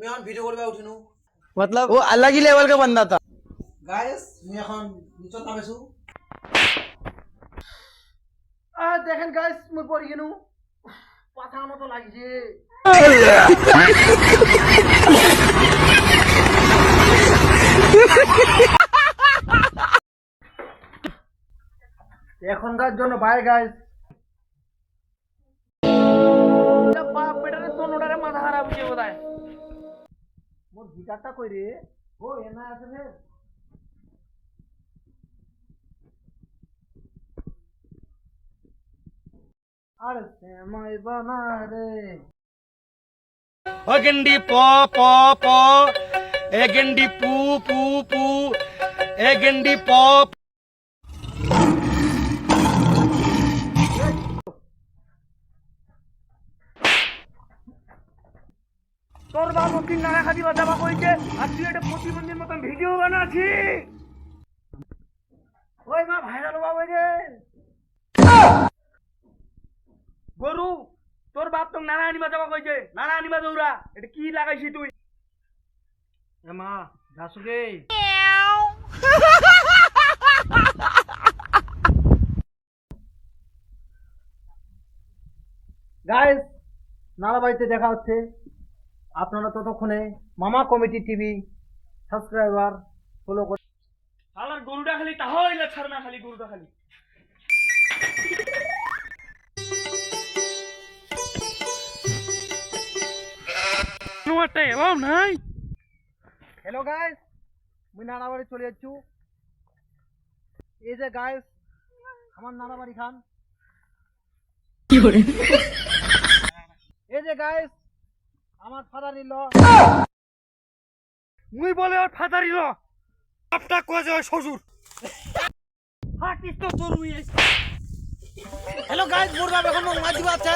मैं এখন ভিডিও করবে উঠিনু मतलब वो अलग ही लेवल का बंदा था। গাইস मैं এখন নিচত নামেছু দেখেন গাইস মই পড়ি গেনু পাথার মতো লাগছে। এখনকার জন্য বাই গাইস। বাপ বেটারে তোনোটারে মাথা খারাপ হয়ে বোধহয়। মোর গিটারটা কই রে? ও এনা আছে রে। আরে সেমাই বানা রে। ओ गंडी पो पो पो ए गंडी पू पू पू ए गंडी पो। তোর বাবু কি নানা খাদি বাজাবা কইছে আর তুই এটা প্রতিবন্ধীর মতন ভিডিও বানাচ্ছি। ওই মা ভাইরাল বাবা রে। গরু তোর বাপ তো নানা আনিবা যাবা কইছে নানা আনিবা দৌড়া এটা কি লাগাইছি তুই? এ মা যাসুগে। গাইস নালা বাড়িতে দেখা হচ্ছে। আপনারা ততক্ষণে মামা কমিটি টিভি সাবস্ক্রাইবার ফলো করে শালার গরুটা খালি তাহলে ছাড় না খালি গরুটা খালি। নোয়াটা এবাও নাই। হ্যালো গাইস মুই নানাবাড়ি চলে যাচ্ছু। এই যে গাইস আমার নানাবাড়ি খান। এই যে গাইস আমার ফাদার ইন ল। মুই বলে ওর ফাদার ইলো বাপটা কয়ে যায় শ্বশুর। হাকিস তো তোর মুই হ্যালো গাইস মোর বাপ এখন মাছ দিবা আছে।